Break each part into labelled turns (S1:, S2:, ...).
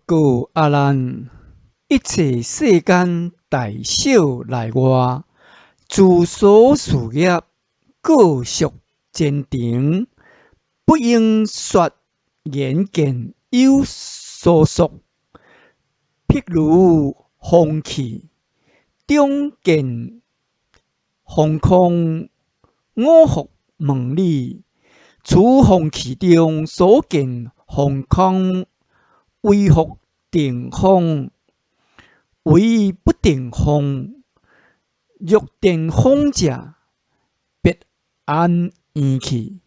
S1: 故阿难，一切世间大小内外，诸所事业，各属前程，不应说言见有所属。譬如风气，中见风空，五福门里，此风气中所见风空，为福定风，为不定风。若定风者，别安圆气，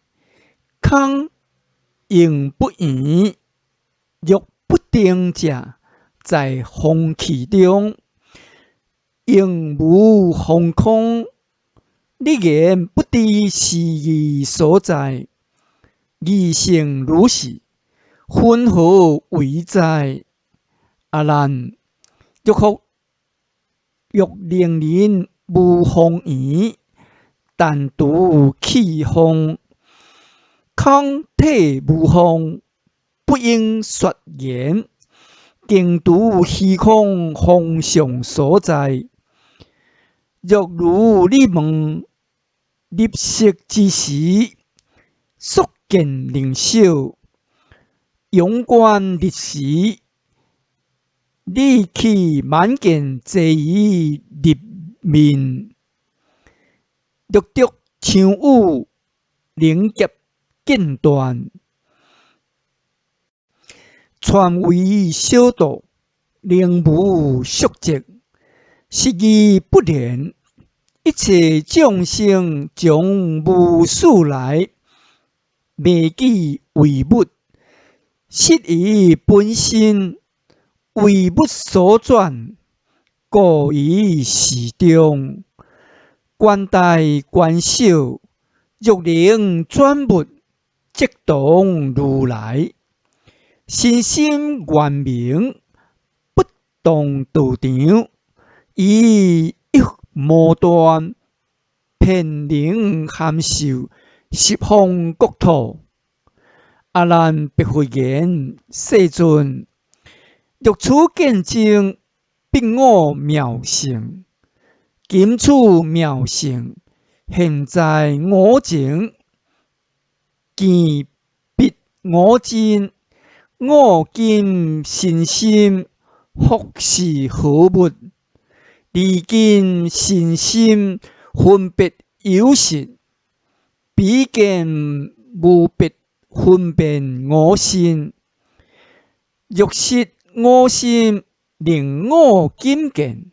S1: 空应不圆；若不定者，在风气中，应无风空。你言不知是义所在，义性如是，分何为哉？阿难，若令人无风圆，但独气风，空体无风，不应说言，竟独虚空风上所在。若如你问入息之时，所见灵秀，永观日时，你去满见皆于入面。若得唱舞，灵劫间断，传为小道，令无宿迹，是义不然。一切众生从无始来，未记为物，失于本心，为物所转，故于事中。观大观小，若能转物，即当如来。心心圆明，不动道场，以一魔断，遍能含受十方国土。阿难别回言：世尊，若此见证，必我妙性。今此妙性，现在我前，见必我真。我今信心，复是何物？离今信心，分别有实，彼见无别分辨我心。若失我心，令我今见，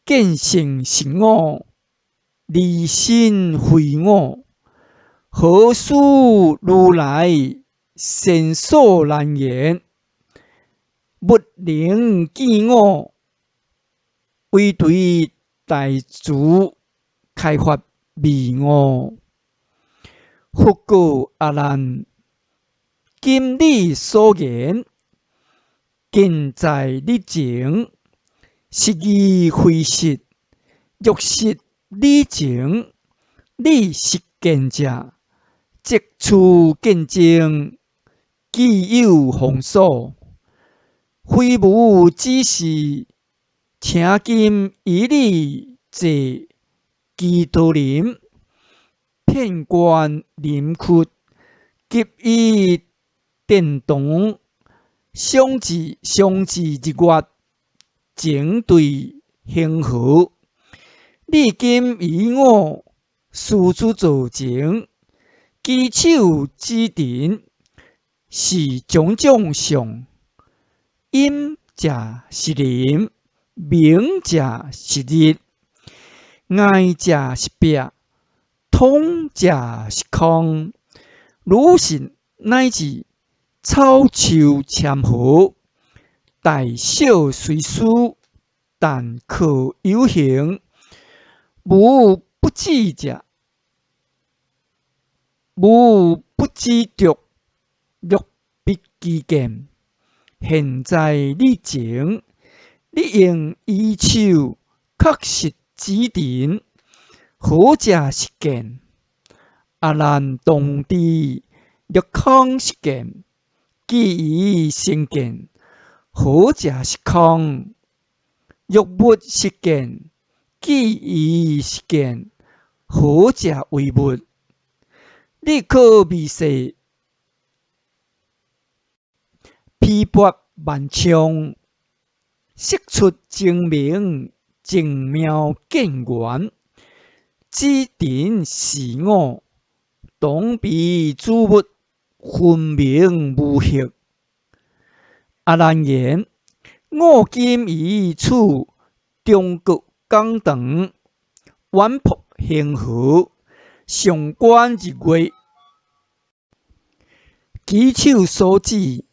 S1: 见性是我，离心非我，何须如来神所难言？不能见我，唯对大主开发迷我。复告阿难，今你所言，尽在你前，是义非实。若是你前，你实见者，即此见证，既有方所，非无之事。请今以你坐祇陀林，遍观林窟，给予殿堂，相持日月，整对恒河。你今以我师子座前，举手指点，是种种相。阴者是人，明者是日，爱者是白，通者是空。如是乃至草树参河，大小随事，但可有形。无不知者，无不知着，若必知见。现在你前，你应依手确实指点，何者是见？阿难当知，若空是见，既以身见，何者是空？欲物是见，既以是见，何者为物？你可未说，批驳万象，释出精明，精妙见源，指定是我，当彼诸物，分明无虚。阿难言：我今于此中国讲堂，远仆恒河，上观日月，举手所指，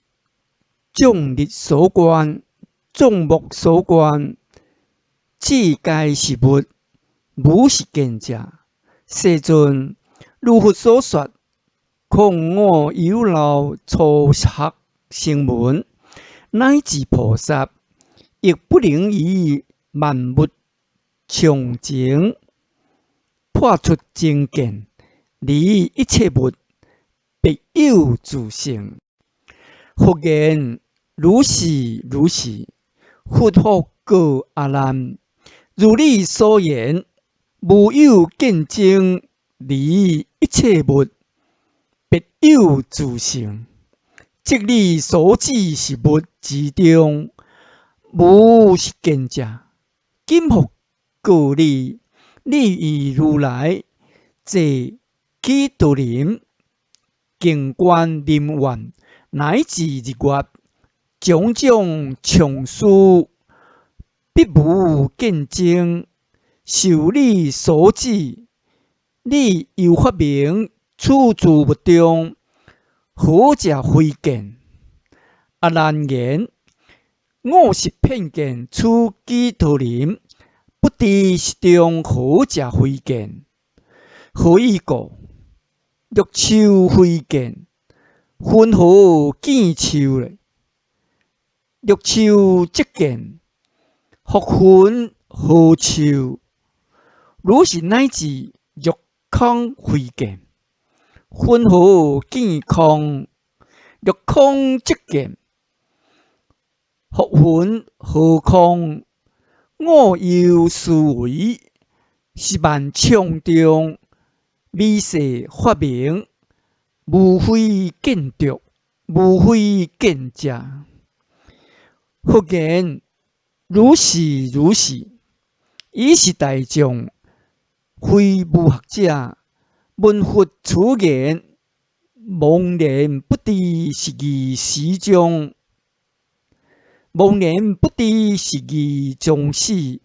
S1: 众日所观，众目所观，此皆是物，无是见者。世尊，如佛所说，恐我有漏初学声闻，乃至菩萨，亦不能以万物常情破出真见，离一切物，别有自性。佛言：如是如是。佛复告阿难：如你所言，无有见证，离一切物，别有自性。即你所指是物之中，无是见者。今复告你：你以如来坐起独林，境观林苑，乃至日月，种种常事，必无见证。受你所指，你又发明此诸物中，何者非见？阿难言：我是偏见，此几多人，不知是中何者非见？何以故？欲树非见，分何见树呢？欲树即见，复分何树？如是乃至欲空非见，分何见空？欲空即见，复分何空？我有思维，是万象中微细发明，无非见着，无非见者。佛言：如是如是。以是大众，非无学者，闻佛此言，茫然不知是义始终，茫然不知是义终始，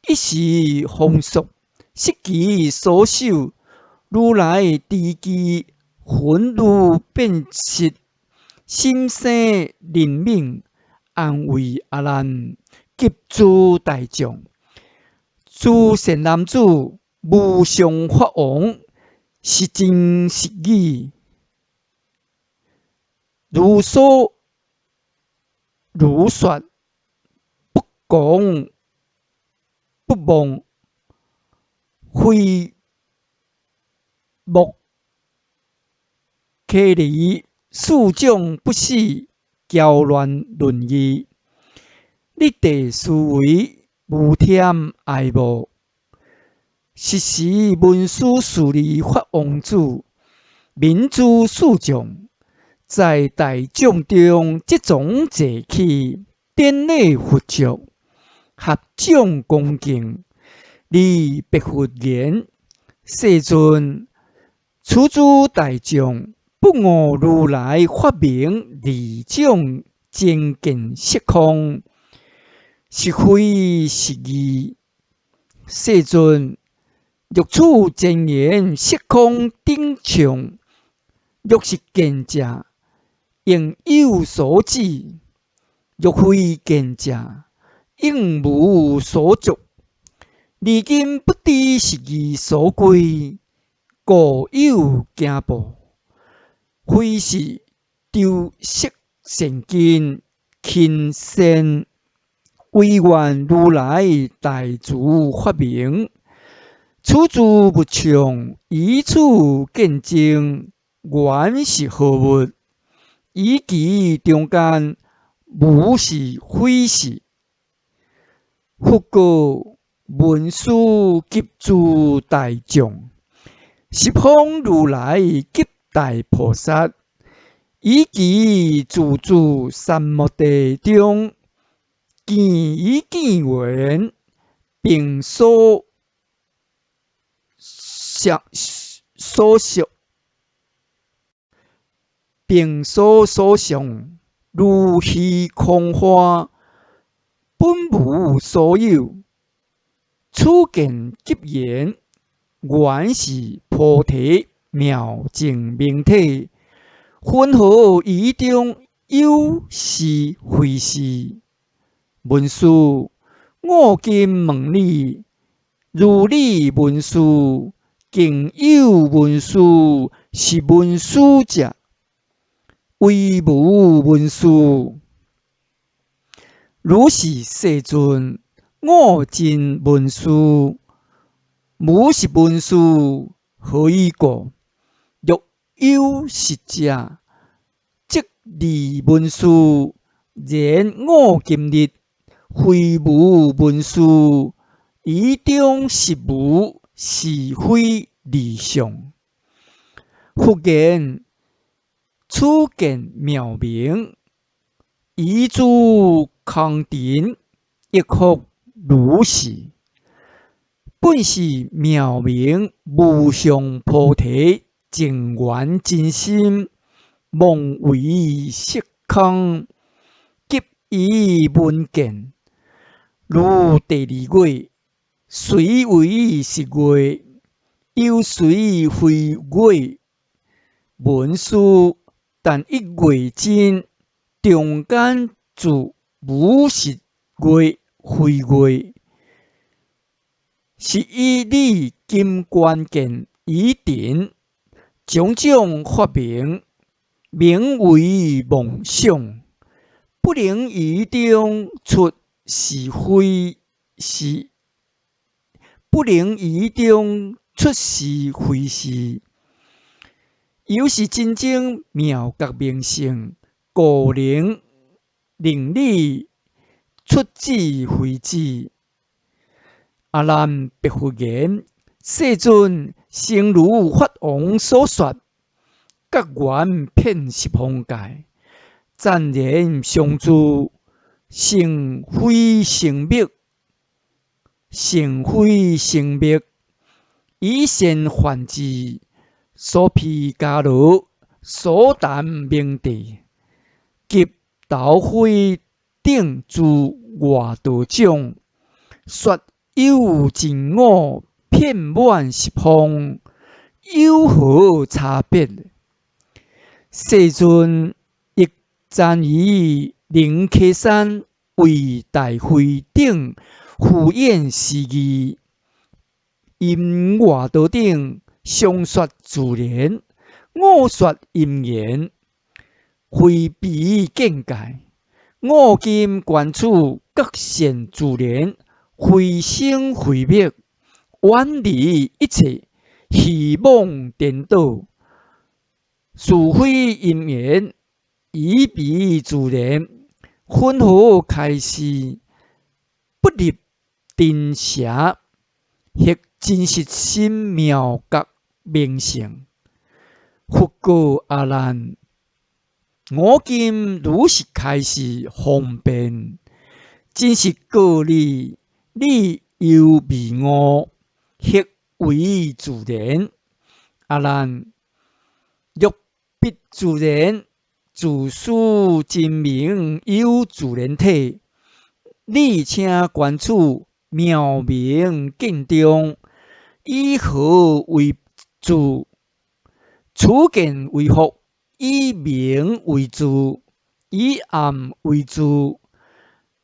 S1: 一时风俗，失其所修。如来知机，魂如变色，心生灵敏，安慰阿难，急诸大众。诸善男子，无上法王，是真是义。如说如说，不讲不妄，非莫稽离，四种不死，搅乱论议。你地思维，无添爱慕。是时文殊师利法王子，民诸四众，在大众中集中坐起，典礼佛足，合掌恭敬，礼白佛言：世尊，此诸大众，不我如来发明二种真见虚空，是非是义。世尊，欲处真言虚空顶上，欲是见者，应有所指；欲非见者，应无所著。如今不知是义所归，故有惊怖。非是丢失善根，轻善唯愿如来大慈发明。此诸物象，以此见证，原是何物？以其中间无是非是。佛告文殊急诸大众，十方如来及大菩萨，以其自住三摩地中，见以见闻，并所想并所想，如虚空花，本无所有。初见急言，原是菩提妙净明体，分何以中有是非是？文殊，我今问你，如理文殊，竟有文殊，是文殊者，为无文殊。如是世尊，我今文殊，无是文殊，何以故？若有实者，即离文殊。然我今日非无文殊，以中实无，是非离相。复言初见妙明，以诸空定，亦复如是。本是妙明无上菩提，净圆真心，妄为虚空，急以闻见。如第二月，虽为是月，又虽非月。文殊，但一月真，中间自无是月非月。是以你今关键已定，种种发明，名为妄想，不能于中出是非是，不能于中出是非是。又是真正妙觉明性，故能令你出智慧智。阿难别复言：世尊，诚如法王所说，觉圆遍十方界，赞言相助，成非成灭，成非成灭，以现梵志，所披伽罗，所谈明地，及道会等诸外道种，说有真我，遍满十方，有何差别？世尊亦赞以灵溪山为大会等敷演示义，因外道等相说自然，我说因缘，非彼见解。我今观处各现自然，非生非灭，远离一切虚妄颠倒，是非因缘，以彼自然，分何开示？不入定邪，或真实心妙觉明性。佛告阿难：我今如是开示方便，真实告你，你犹迷误，或为自然。阿难，若必自然，自属真明有自然体。你请观处妙明镜中，以何为主？初见为佛，以明为主，以暗为主，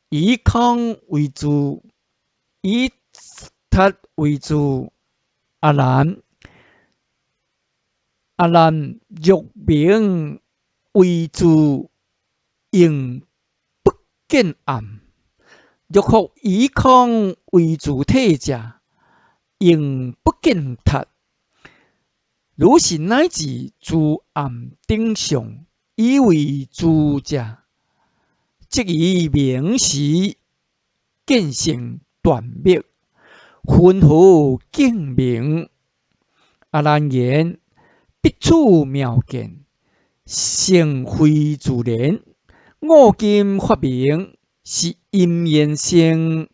S1: 以空为主，以thật为主。阿难，若明为主，应不见暗；若复以空为主体者，应不见thật。如是乃至诸暗顶上，以为主者，即以明时见性断灭，分何敬明？阿难言：必处妙见，性非自然。我今发明，是因缘性，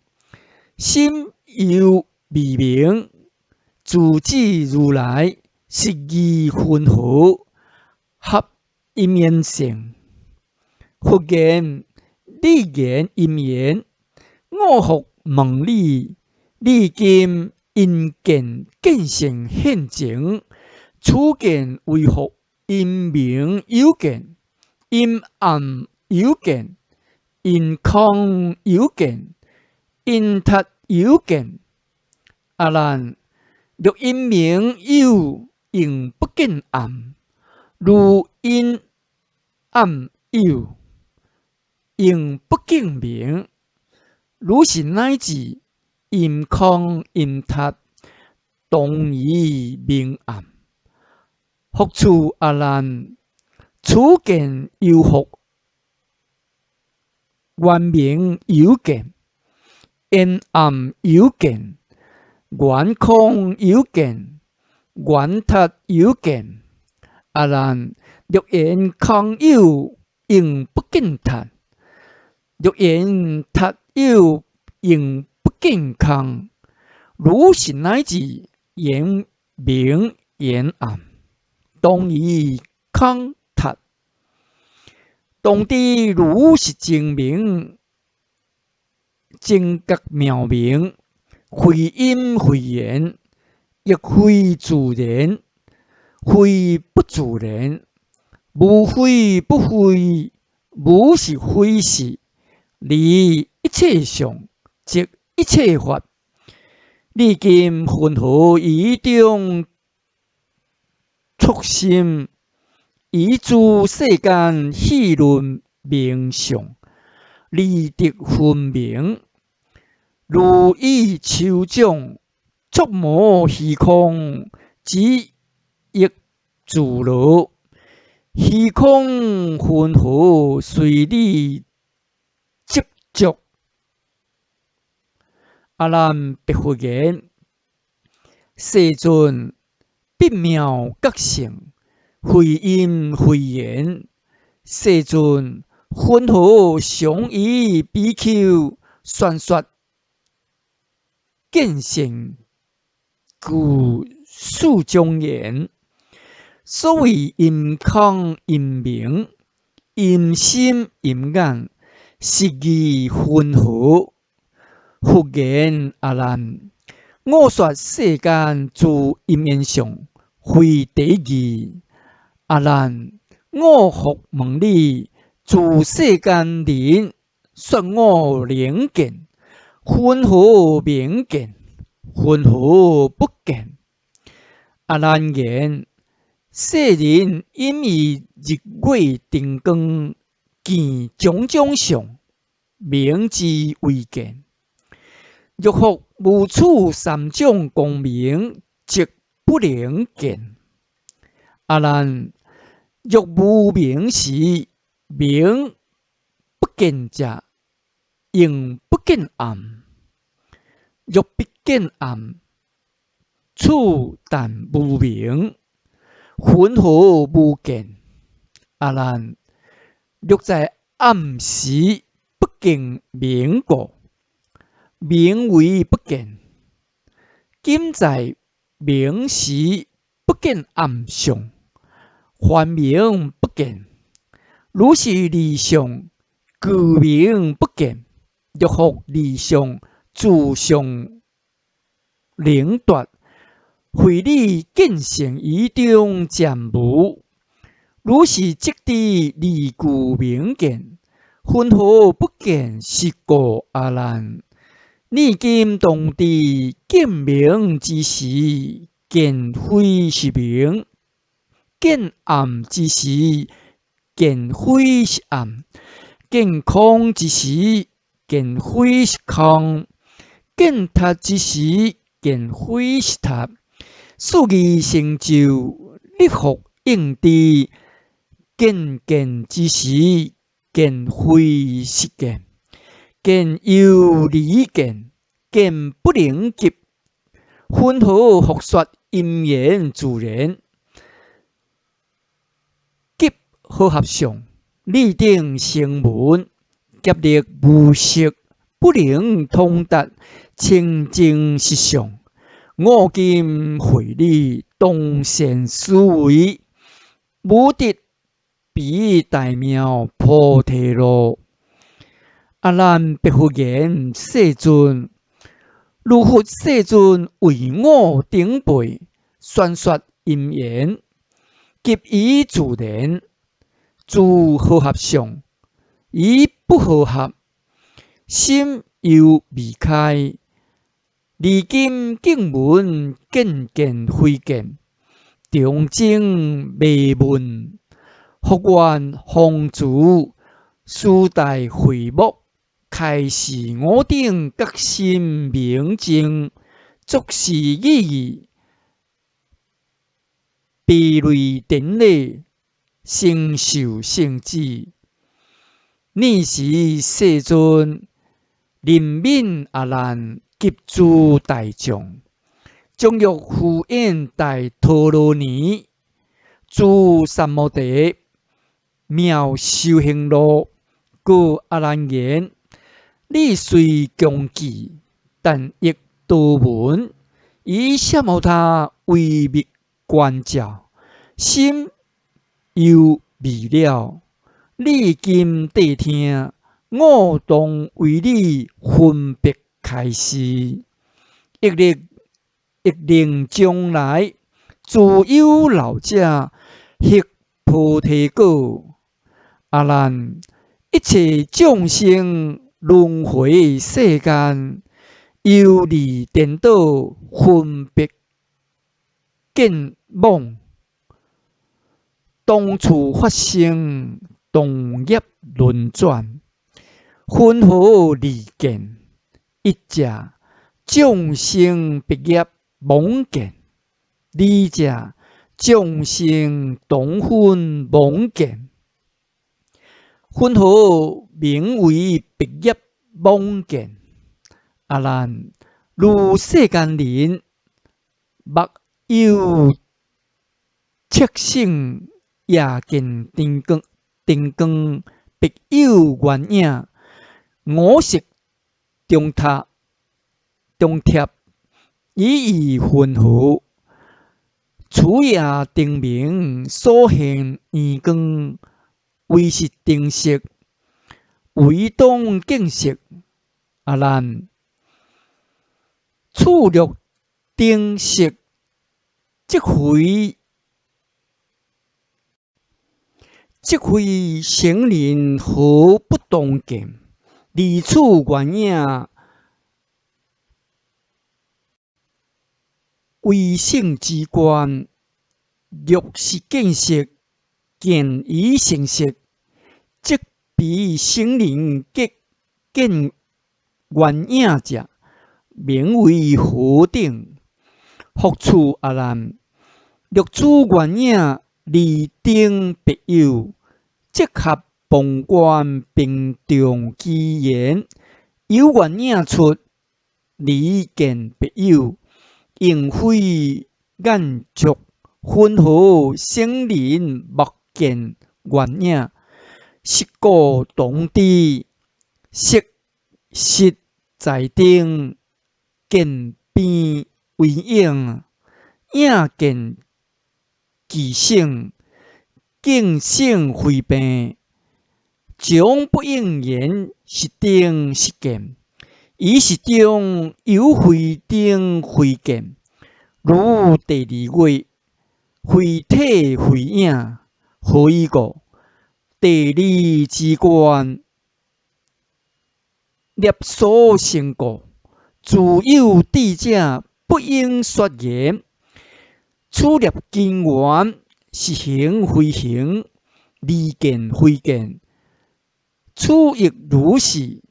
S1: 心有未明，自知如来实义分合，合因缘性。佛言：你言因缘，我复问你：你今因见见性现前，此见为何？因明有见，因暗有见，因空有见，因他有见。阿难，若因明有，应不见暗；如因暗有，应不见明。如是乃至因空因他，同于明暗。复处阿难，此见犹复原明有见，因暗有见，原空有见，原他有见。阿难，若言空有，应不见他；若言他有，应不见空。如是乃至言明言暗，同于空他。当知如是精明，精觉妙明，非因非缘，亦非自然，非不自然。无非不非，无是非是，离一切相，即一切法。你今分何以中促心？以诸世间戏论名相，利得分明，如意手掌，触摸虚空，即亦自如。虚空分何随你执着？阿难白佛言：世尊，必妙觉性，非因非缘。世尊，分何常以比丘宣说见性故述庄严？所谓因空因明，因心因眼，实义分合。佛言：阿难，我说世间诸因缘相，非第一。阿难，我复问你：诸世间人说我能见，分何明见？分何不见？阿难言：世人因以日月灯光见种种相，名之为见。若复无此三种光明，即不能见。阿难，若无明时，明不见者，应不见暗；若必见暗，此但无明，分何无见？阿难，若在暗时不见明故，明为不见；今在明时不见暗相，还明不见。如是离相，故明不见。若复离相，自相灵夺，非你见性以中暂无。如是即知离故明见，分何不见？是故阿难，你今当知见明之时，见非是明；见暗之时，见非是暗；见空之时，见非是空；见他之时，见非是他。四义成就，立复应知，见之时，见非实见，见有离见，见不能及。分合复说，因缘自然。急好合相，立定成文，业力无色，不能通达清净实相。我今会理东贤思维，无得彼大妙菩提路。阿难别佛言世尊，如佛世尊为我顶背，宣说因缘，急以自然，诸好合相，以不和合，心又未开。离今经文见非见，中正未问，福愿方主，师大会目，开示我等觉心明净，作是意义，悲类典礼，成就圣旨。呢时世尊怜悯阿难，及诸大众，将欲敷演大陀罗尼，诸三摩地妙修行路。故阿难言：你虽强记，但亦多闻。以奢摩他为密观照，心又未了。你今谛听，我当为你分别开示。亦令将来，自有老者获菩提果。阿难，一切众生轮回世间，游离颠倒，分别见妄，当处发生同业轮转，分合离见，一者众生别业妄见，二者众生同分妄见。分合名为别业妄见。阿难，如世间人，目有切性，夜见灯光，别有原影，五色中贴，以分合。此夜灯明，所现圆光，为是灯色，为当见色。阿难，此六灯色，即非成人何不当见？而此原影，为性之观，若是见色，见已成色，即比成人见原影者，名为何等？复次阿难，若此原影二灯别有，即合旁观并重之言，有原影出，离见别有，应非眼触分合成人目见原影，实故当知，色实在灯，见边为影，影见其性，见性非病，将不应言是灯是见，以是中有非灯非见。如第二位，非体非影，何以故？第二之观，业所成故，自有智者，不应说言。此业根源，是行非行，离见非见。此亦如是。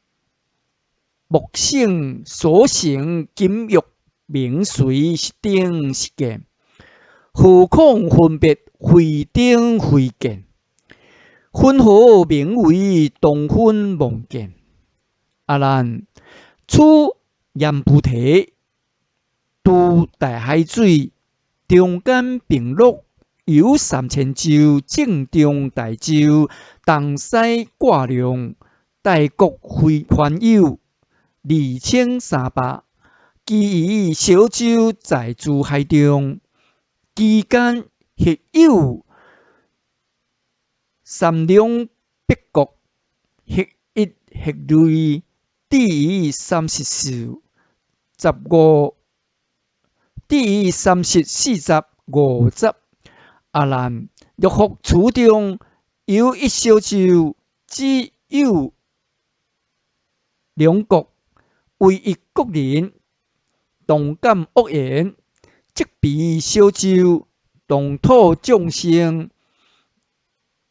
S1: 木性所成金玉名髓，是灯是见，何况分别非灯非见？分合名为同分妄见。阿难，此阎浮提渡大海水，中间平陆，游3000洲，正中大洲，东西挂量，大国环有2300，其余小洲在诸海中，期间亦有300国，亦一亦类，第于30数，15第于30、40、50。阿难，欲复此中有一小洲，只有2国，为一国人，同感恶言，即彼小洲，同土众生，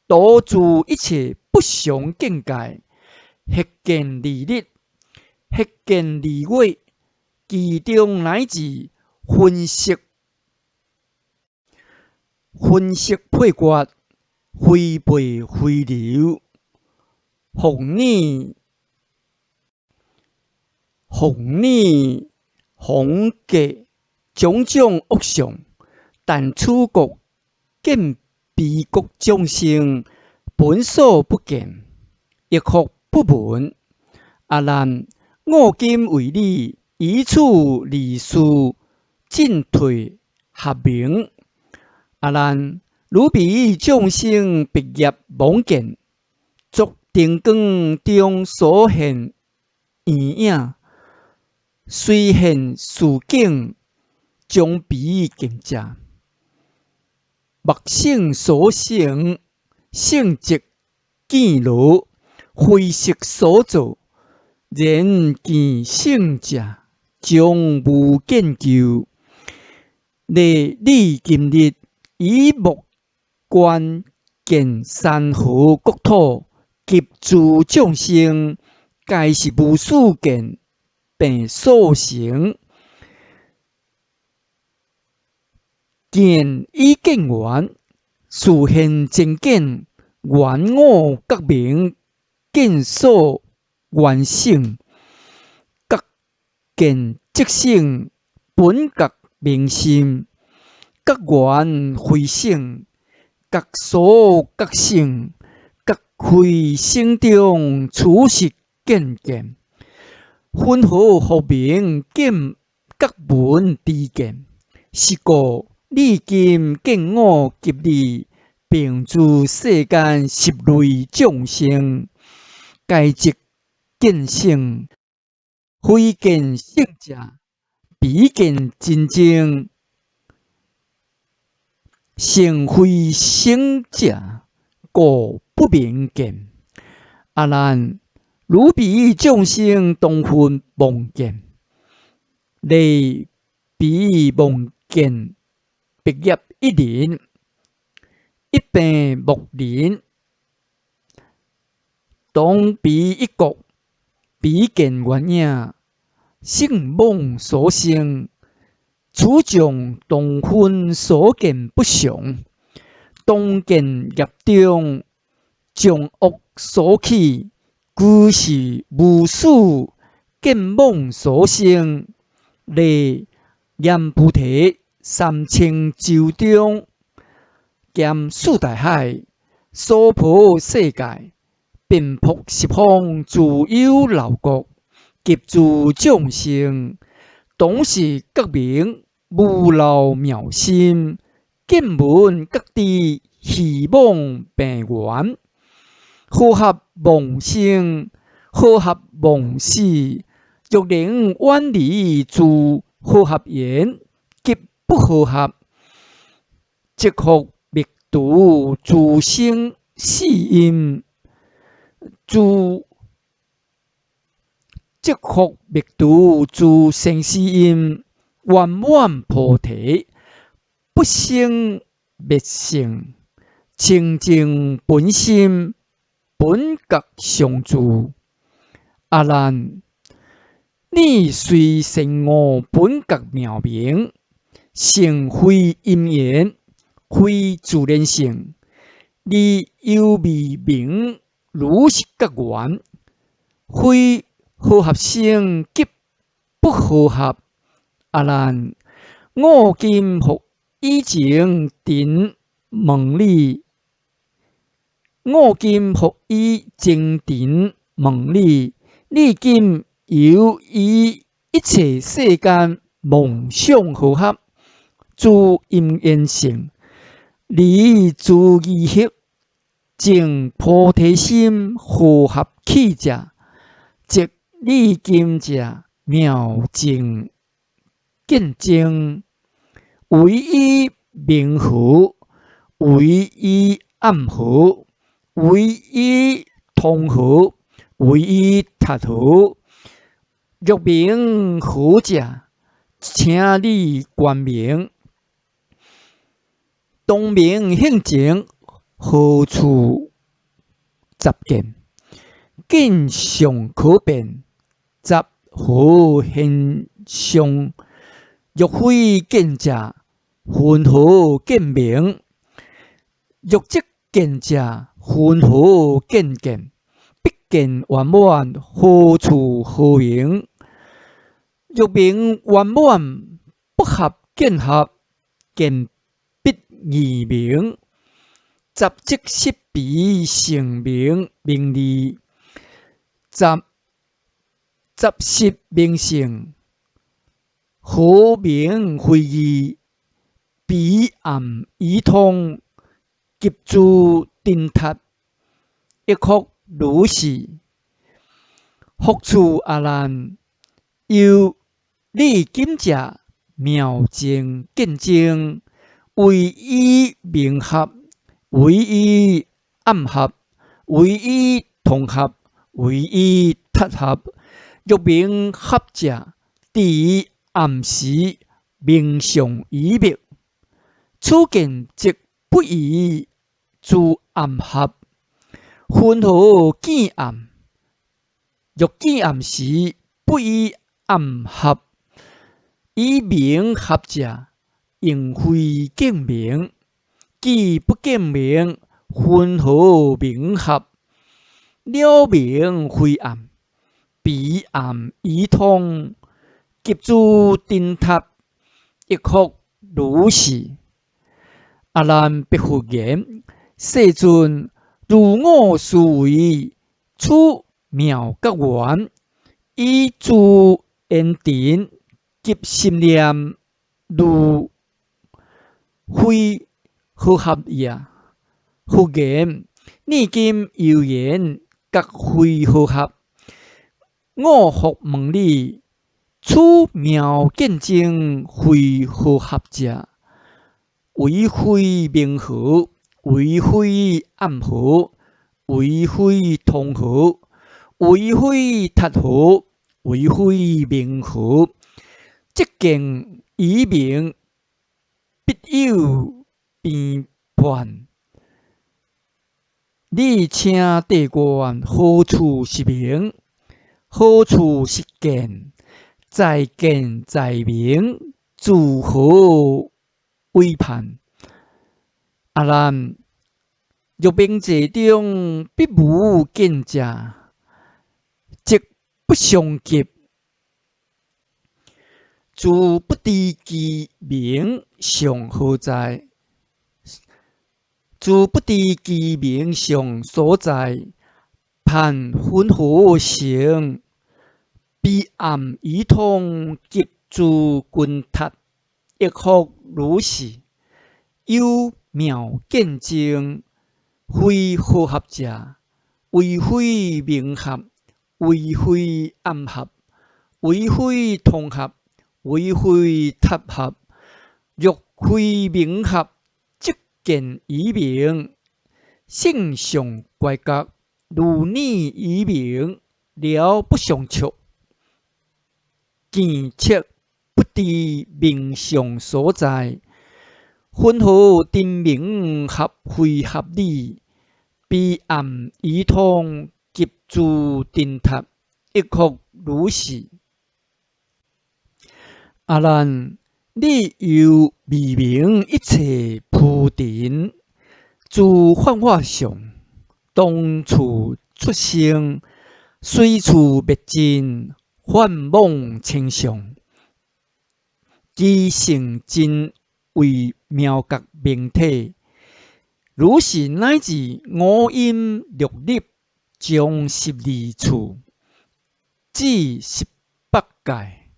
S1: 导致一切不祥见解，迄见利益，迄见利益，其中乃至分析配决，非背非流，奉你宏格种种恶相，但此国见彼国众生，本所不见，亦复不闻。阿难，我今为你以此例示，进退合明。阿难，如彼众生别业妄见，作定光中所现圆影，虽现事境，将彼见者，目性所成，性即见罗，非识所造。然见性者，将无见究。例你今日以目观见山河国土，及诸众生，皆是无始见，并所成。见已见完，事现真见，原我觉明，见所原性，觉见即性，本觉明心，觉原非性，觉所觉性，觉非性中处实见见，分合合明，见觉闻知见。是故你今见我及你，并诸世间十类众生，皆即见性，非见性者，彼见真正，性非性者，故不明见。阿难，如彼众生同分妄见，例彼妄见别业一人，一病目人，同彼一国，彼见原影，性妄所生。此种同分所见不详，当见业中，将恶所起，俱是无始见妄所生。例阎浮提3000洲中，兼四大海，娑婆世界，遍覆十方自有六国，及诸众生，当是觉明无漏妙心，见闻各知虚妄病源，和合妄生，和合妄死，欲能远离诸和合缘，及不和合，即复灭度诸生死因，即复灭度诸生死因，圆满菩提，不生灭性，清净本心，本觉常住。阿难，你虽成我本觉妙明，性非因缘，非自然性，你又未明如是觉缘，非和合性即不和合。阿难，我今复以前定问你，我今复以前定问你，你今又以一切世间梦想和合，自因缘性，你自意识正菩提心和合起者，即你今者妙境见证，唯以明和，唯以暗和，唯以通和，唯以达和。若明和者，请你观明。当明现前，何处杂见？见相可辨，杂何现象？若非见者，云何见明？若即见者，云何见见？必见圆满，何处何明？若明圆满，不合见合，见必异明。杂即失彼成明，名利；杂失明性，何明非义？彼暗依通，急诸定塔，亦复如是。复处阿难，又你今者妙境见证，唯以明合，唯以暗合，唯以通合，唯以达合。若明合者，伫暗时明相依灭，此见即不宜自暗合。云何见暗？若见暗时，不以暗合，以明合者，应非见明。既不见明，云何明合？了明非暗，彼暗依通，急诸定塔，亦复如是。阿难别复言：世尊，如我思维，此妙觉缘，以自缘定及心念，如非和合也。复言：你今又言觉非和合，我复问你：此妙见证非和合者，唯非明和，唯非暗和，唯非通和，唯非达和，唯非明和。即见以明，必有变幻。你请谛观，何处是明？何处是见？在见在明，自何为判？阿难，若明者中必无见者，即不相及。自不知其明相何在？自不知其明相所在，判云何成？彼暗依通，急诸君塔，亦复如是。有妙见证，非和合者，唯非明合，唯非暗合，唯非通合，唯非达合。若非明合，即见以明，性相怪觉，如你以明，了不相触。见切不知明相所在，云何定明合非合理？彼暗依通，急诸定塔，亦复如是。阿难，你又未明一切菩提，自幻化上，当处出生，随处灭尽，幻梦千象。其性真为妙觉明体，如是乃至五音六律，将12处，至18界，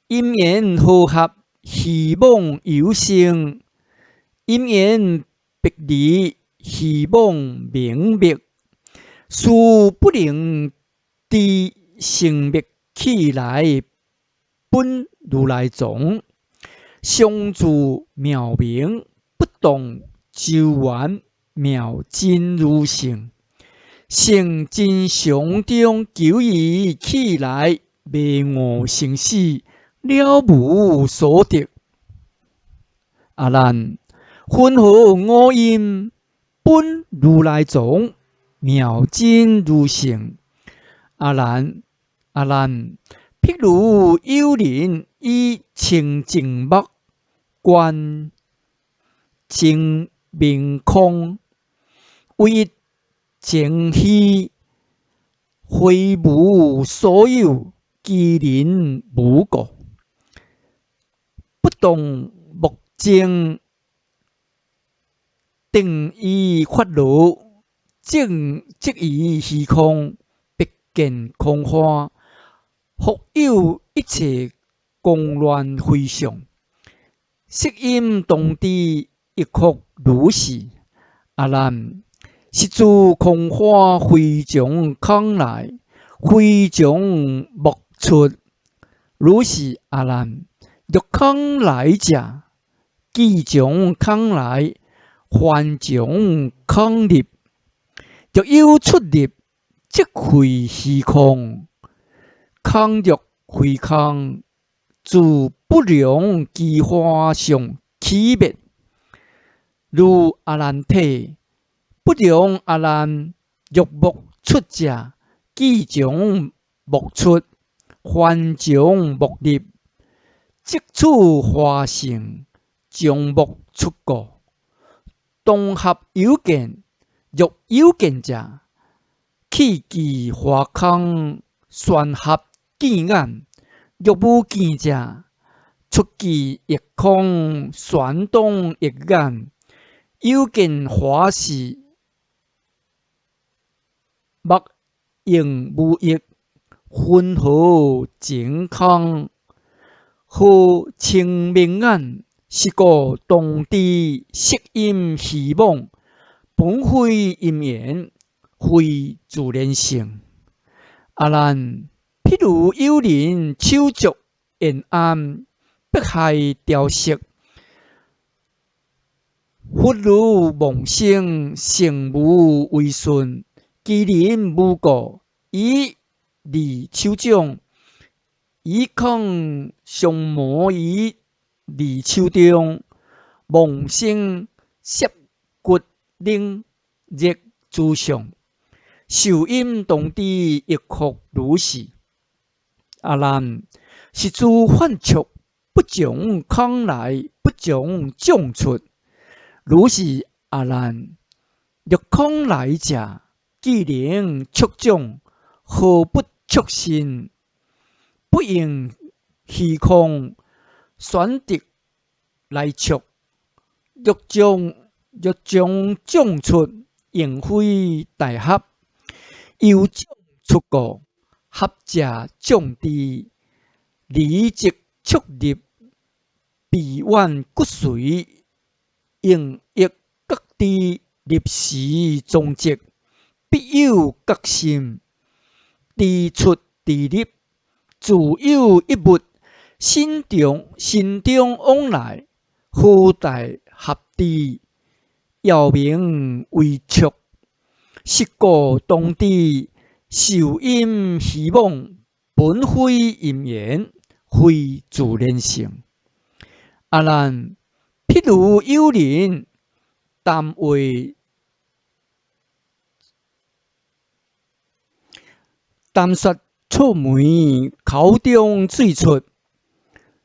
S1: 因缘和合，希望有生；因缘别离，希望明灭。殊不能知生灭起来，本如来藏。相助妙明，不动周圆，妙真如性。性真相中，求以起来，迷悟生死，了无所得。阿难，分合五音，本如来藏，妙真如性。阿难，譬如有人以清净目观净明空，为净虚，非无所有，其人无过。不动目睛，定依法律，即于虚空，别见空花，复有一切功乱非常。色音动知，一曲如是。阿难，是自空花非从空来，非从莫出。如是阿难，若空来者，既从空来，还从空入。若有出入，即非虚空。空若非空，自不良机花上起灭。如阿难体，不良阿难，若莫出者，既从莫出，还从莫入。即此花性，将莫出过。当合有见，若有见者，弃其花空，旋合见眼；若无见者，出其业空，旋动业眼。有见花是目应无益，分合净空，何清明眼？是故当知色音虚妄，本非因缘，非自然性。阿难，譬如有人手足延安，迫害雕饰，忽如梦生，性无为顺，其人无过，以利手掌，以空相磨于利手中，梦生摄骨冷热之相，受阴当知一曲如是。阿难，是自幻触，不从空来，不从种出。如是阿难，若空来者，既能触种，何不触心？不应虚空，选择来触。若将种出，应非大合。有种出过，合者种知，离即触入，彼怨骨髓。应益各知，立时踪迹，必有觉心。知出知入，自有一物。心中往来，何待合知？要名为触。是故当知受阴虚妄，本非因缘，非自然性。阿难，譬如有人谈话谈说蹙眉，口中水出，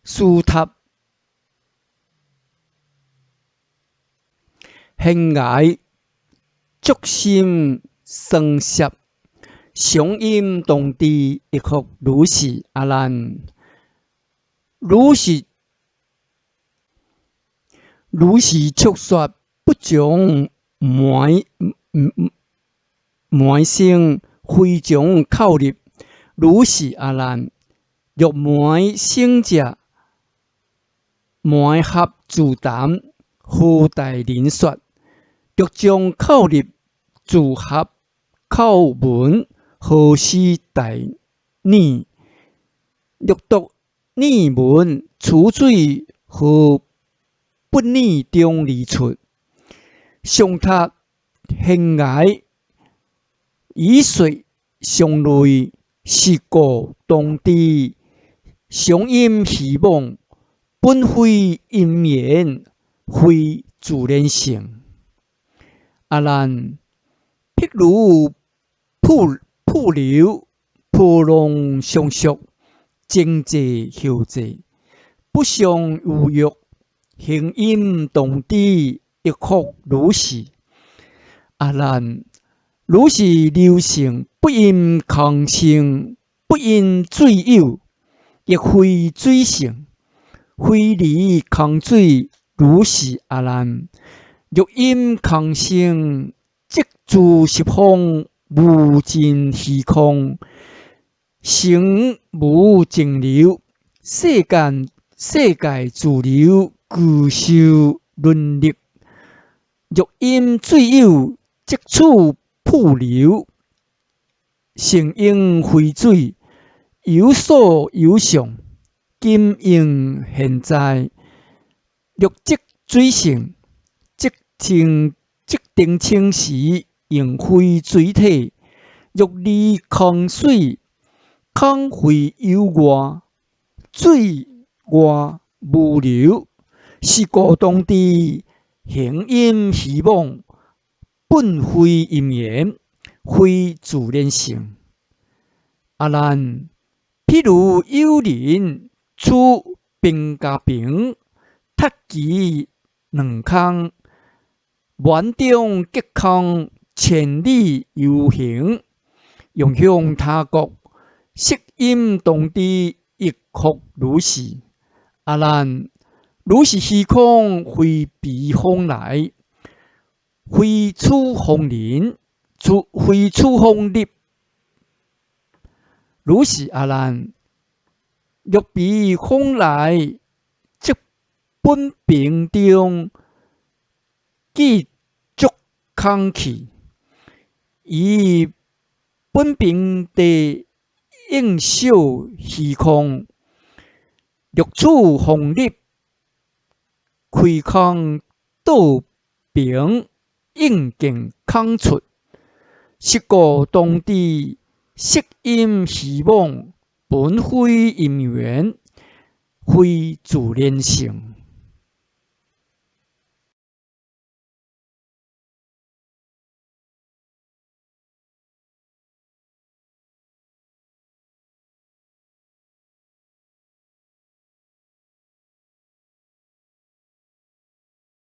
S1: 思塔悬崖，足心生摄，常阴动地，一复如是阿难。如是速说，不将埋生，非将扣入。如是阿难。若埋生者，埋合自谈，何待人说？若将扣入，自合口文，何须待拟？若读拟文，此水何不拟中而出？上读现崖，以水相类，是故当知。常因希望，本非因缘，非自然性。阿难，譬如瀑流，波浪相属，前济后济，不相逾越，行因动知，亦复如是。阿难，如是流性，不因空性，不因水有，亦非水性，非离空水，如是阿难。若因空性，即自十方无尽虚空，成无尽流，世界自流，具受轮力。若因水有，即处瀑流，成应非水，有所有相，今应现在。若即水性，即定清时，应非水体。若离空水，空非有外，水外无流，是故当知。行因希望，本非因缘，非自然性。阿难，譬如有人处平家平，踢其两空，园中隔空，千里游行，用向他国，色阴动知，亦复如是。阿难，如是虚空，非彼风来，非此风临，非此风入。如是阿难。若彼风来，即本平中具足空气，以本平地应受虚空。若此风入，开空倒平，应见空出。是故当知。色阴希望，本非因缘，非自然性。